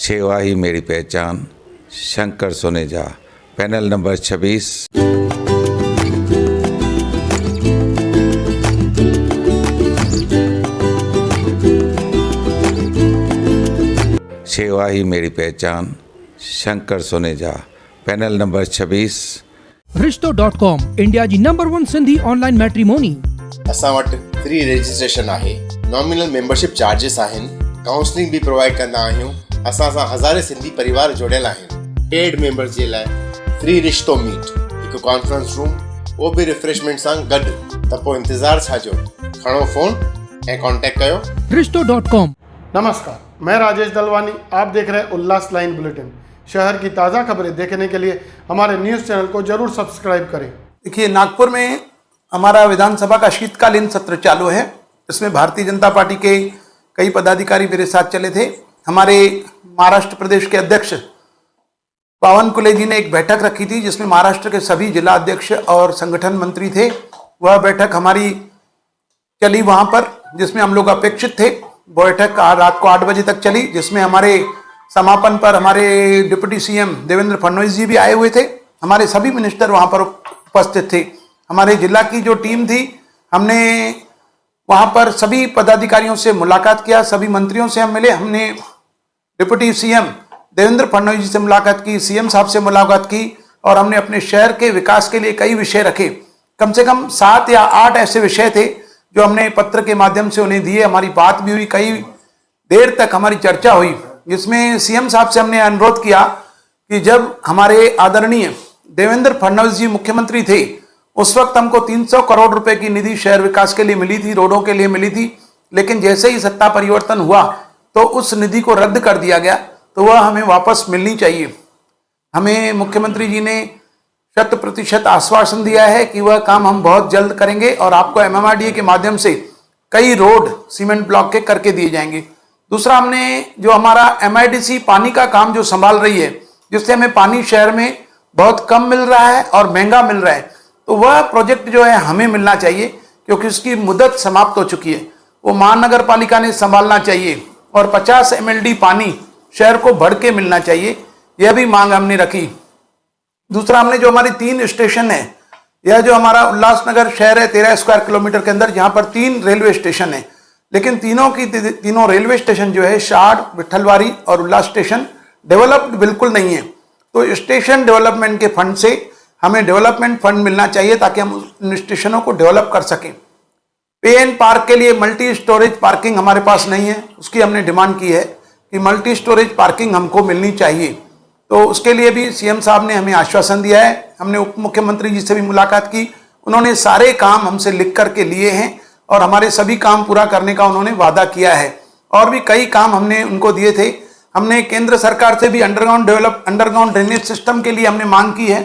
सेवा ही मेरी पहचान, शंकर सोनेजा, पैनल नंबर 26। सेवा ही मेरी पहचान, Shankar Soneja, panel number 26। Rishto.com, India जी नंबर 1 सिंधी ऑनलाइन मैट्रिमोनी। असां वटि फ्री रजिस्ट्रेशन आहे, नॉमिनल मेंबरशिप चार्जेस आहिनि, काउंसलिंग भी प्रोवाइड कंदा आहियूं। असां सां हज़ारे सिंधी परिवार जुड़ियल आहिनि। पेड मेंबर्स जे लाइ फ्री रिश्तो मीट, हिकु कॉन्फ्रेंस रूम, वो भी रिफ्रेशमेंट सां गॾु। त पोइ इंतज़ार छा जो, खणो फ़ोन ऐं कॉन्टेक्ट कयो। Rishto.com। नमस्कार, मैं राजेश दलवानी, आप देख रहे हैं उल्लास लाइन बुलेटिन। शहर की ताज़ा खबरें देखने के लिए हमारे न्यूज़ चैनल को जरूर सब्सक्राइब करें। देखिए, नागपुर में हमारा विधानसभा का शीतकालीन सत्र चालू है। इसमें भारतीय जनता पार्टी के कई पदाधिकारी मेरे साथ चले थे। हमारे महाराष्ट्र प्रदेश के अध्यक्ष पावन कुले जी ने एक बैठक रखी थी, जिसमें महाराष्ट्र के सभी जिला अध्यक्ष और संगठन मंत्री थे। वह बैठक हमारी चली वहाँ पर, जिसमें हम लोग अपेक्षित थे। बैठक रात को 8 बजे तक चली, जिसमें हमारे समापन पर हमारे डिप्टी सीएम देवेंद्र फडणवीस जी भी आए हुए थे। हमारे सभी मिनिस्टर वहाँ पर उपस्थित थे। हमारे जिला की जो टीम थी, हमने वहाँ पर सभी पदाधिकारियों से मुलाकात किया, सभी मंत्रियों से हम मिले। हमने डिप्टी सीएम देवेंद्र फडणवीस जी से मुलाकात की, सीएम साहब से मुलाकात की, और हमने अपने शहर के विकास के लिए कई विषय रखे। कम से कम 7 या 8 ऐसे विषय थे जो हमने पत्र के माध्यम से उन्हें दिए। हमारी बात भी हुई, कई देर तक हमारी चर्चा हुई, जिसमें सीएम साहब से हमने अनुरोध किया कि जब हमारे आदरणीय देवेंद्र फडणवीस जी मुख्यमंत्री थे, उस वक्त हमको 300 करोड़ रुपए की निधि शहर विकास के लिए मिली थी, रोडों के लिए मिली थी। लेकिन जैसे ही सत्ता परिवर्तन हुआ तो उस निधि को रद्द कर दिया गया, तो वह हमें वापस मिलनी चाहिए। हमें मुख्यमंत्री जी ने 100% आश्वासन दिया है कि वह काम हम बहुत जल्द करेंगे और आपको MMRDA के माध्यम से कई रोड सीमेंट ब्लॉक के करके दिए जाएंगे। दूसरा, हमने जो हमारा MIDC पानी का काम जो संभाल रही है, जिससे हमें पानी शहर में बहुत कम मिल रहा है और महंगा मिल रहा है, तो वह प्रोजेक्ट जो है हमें मिलना चाहिए, क्योंकि उसकी मुदत समाप्त हो चुकी है। वो महानगर पालिका ने संभालना चाहिए और 50 MLD पानी शहर को भर के मिलना चाहिए। यह भी मांग हमने रखी। दूसरा, हमने जो हमारी 3 स्टेशन है, यह जो हमारा उल्लासनगर शहर है 13 स्क्वायर किलोमीटर के अंदर, जहाँ पर 3 रेलवे स्टेशन है, लेकिन तीनों रेलवे स्टेशन जो है शार्ड, विठलवाड़ी और उल्लास स्टेशन डेवलप्ड बिल्कुल नहीं है। तो स्टेशन डेवलपमेंट के फंड से हमें डेवलपमेंट फंड मिलना चाहिए, ताकि हम उन स्टेशनों को डेवलप कर सकें। PN पार्क के लिए मल्टी स्टोरेज पार्किंग हमारे पास नहीं है, उसकी हमने डिमांड की है कि मल्टी स्टोरेज पार्किंग हमको मिलनी चाहिए। तो उसके लिए भी सीएम साहब ने हमें आश्वासन दिया है। हमने उप मुख्यमंत्री जी से भी मुलाकात की, उन्होंने सारे काम हमसे लिख करके लिए हैं और हमारे सभी काम पूरा करने का उन्होंने वादा किया है। और भी कई काम हमने उनको दिए थे। हमने केंद्र सरकार से भी अंडरग्राउंड ड्रेनेज सिस्टम के लिए हमने मांग की है,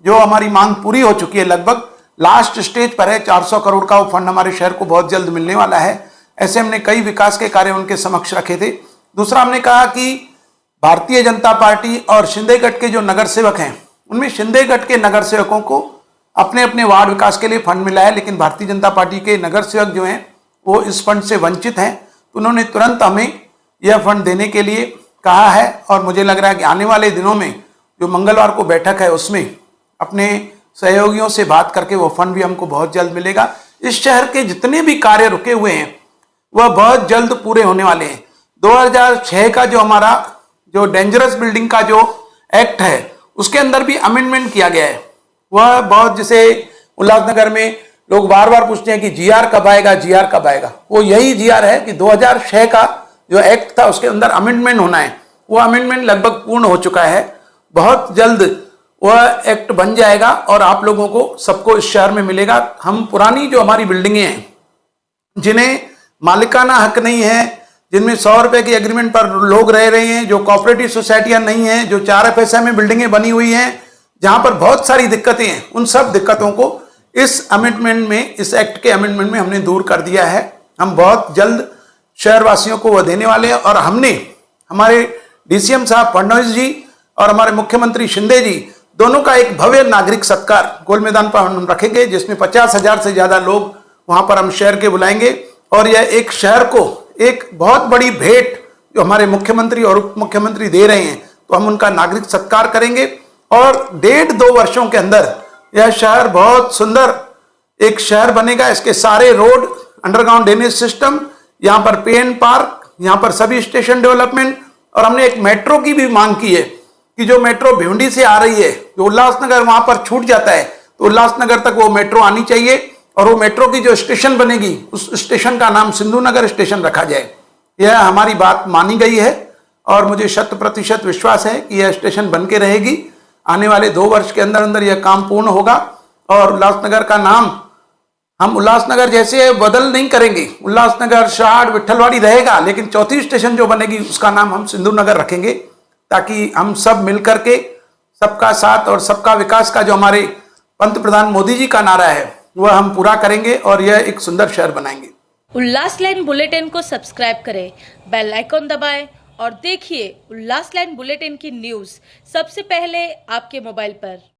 जो हमारी मांग पूरी हो चुकी है, लगभग लास्ट स्टेज पर है। 400 करोड़ का वो फंड हमारे शहर को बहुत जल्द मिलने वाला है। ऐसे हमने कई विकास के कार्य उनके समक्ष रखे थे। दूसरा, हमने कहा कि भारतीय जनता पार्टी और शिंदेगढ़ के जो नगर सेवक हैं, उनमें शिंदेगढ़ के नगर सेवकों को अपने अपने वार्ड विकास के लिए फंड मिला है, लेकिन भारतीय जनता पार्टी के नगर सेवक जो हैं वो इस फंड से वंचित हैं। तो उन्होंने तुरंत हमें यह फंड देने के लिए कहा है, और मुझे लग रहा है कि आने वाले दिनों में जो मंगलवार को बैठक है, उसमें अपने सहयोगियों से बात करके वो फंड भी हमको बहुत जल्द मिलेगा। इस शहर के जितने भी कार्य रुके हुए हैं वह बहुत जल्द पूरे होने वाले हैं। 2006 का जो हमारा जो डेंजरस बिल्डिंग का जो एक्ट है, उसके अंदर भी अमेंडमेंट किया गया है। वह बहुत, जैसे उल्लासनगर में लोग बार बार पूछते हैं कि GR कब आएगा, GR कब आएगा, वो यही GR है कि 2006 का जो एक्ट था उसके अंदर अमेंडमेंट होना है। वो अमेंडमेंट लगभग पूर्ण हो चुका है। बहुत जल्द वह एक्ट बन जाएगा और आप लोगों को सबको इस शहर में मिलेगा। हम पुरानी जो हमारी बिल्डिंगें हैं, जिन्हें मालिकाना हक नहीं है, जिनमें 100 रुपए की एग्रीमेंट पर लोग रह रहे हैं, जो कोऑपरेटिव सोसाइटियां नहीं हैं, जो 4 पैसे में बिल्डिंगें बनी हुई हैं, जहां पर बहुत सारी दिक्कतें हैं, उन सब दिक्कतों को इस अमेंडमेंट में, इस एक्ट के अमेंडमेंट में हमने दूर कर दिया है। हम बहुत जल्द शहरवासियों को वह देने वाले हैं। और हमने हमारे DCM साहब फडणवीस जी और हमारे मुख्यमंत्री शिंदे जी दोनों का एक भव्य नागरिक सत्कार गोल मैदान पर हम रखेंगे, जिसमें 50,000 से ज्यादा लोग वहां पर हम शहर के बुलाएंगे। और यह एक शहर को एक बहुत बड़ी भेंट जो हमारे मुख्यमंत्री और उप मुख्यमंत्री दे रहे हैं, तो हम उनका नागरिक सत्कार करेंगे और 1.5-2 वर्षों के अंदर यह शहर बहुत सुंदर एक शहर बनेगा। इसके सारे रोड, अंडरग्राउंड ड्रेनेज सिस्टम, यहाँ पर पे एंड पार्क, यहाँ पर सभी स्टेशन डेवलपमेंट, और हमने एक मेट्रो की भी मांग की है कि जो मेट्रो भिवंडी से आ रही है, जो उल्लासनगर वहां पर छूट जाता है, तो उल्लासनगर तक वो मेट्रो आनी चाहिए और वो मेट्रो की जो स्टेशन बनेगी उस स्टेशन का नाम सिंधु नगर स्टेशन रखा जाए। यह हमारी बात मानी गई है और मुझे 100% विश्वास है कि यह स्टेशन बन के रहेगी। आने वाले 2 वर्ष के अंदर अंदर यह काम पूर्ण होगा और उल्लासनगर का नाम हम उल्लासनगर जैसे बदल नहीं करेंगे। उल्लासनगर, शार्ड, विट्ठलवाड़ी रहेगा, लेकिन चौथी स्टेशन जो बनेगी उसका नाम हम सिंधु नगर रखेंगे, ताकि हम सब मिलकर के सबका साथ और सबका विकास का जो हमारे पंत प्रधान मोदी जी का नारा है वह हम पूरा करेंगे और यह एक सुंदर शहर बनाएंगे। उल्लास लाइन बुलेटिन को सब्सक्राइब करें, बेल आइकॉन दबाएं और देखिए उल्लास लाइन बुलेटिन की न्यूज़ सबसे पहले आपके मोबाइल पर।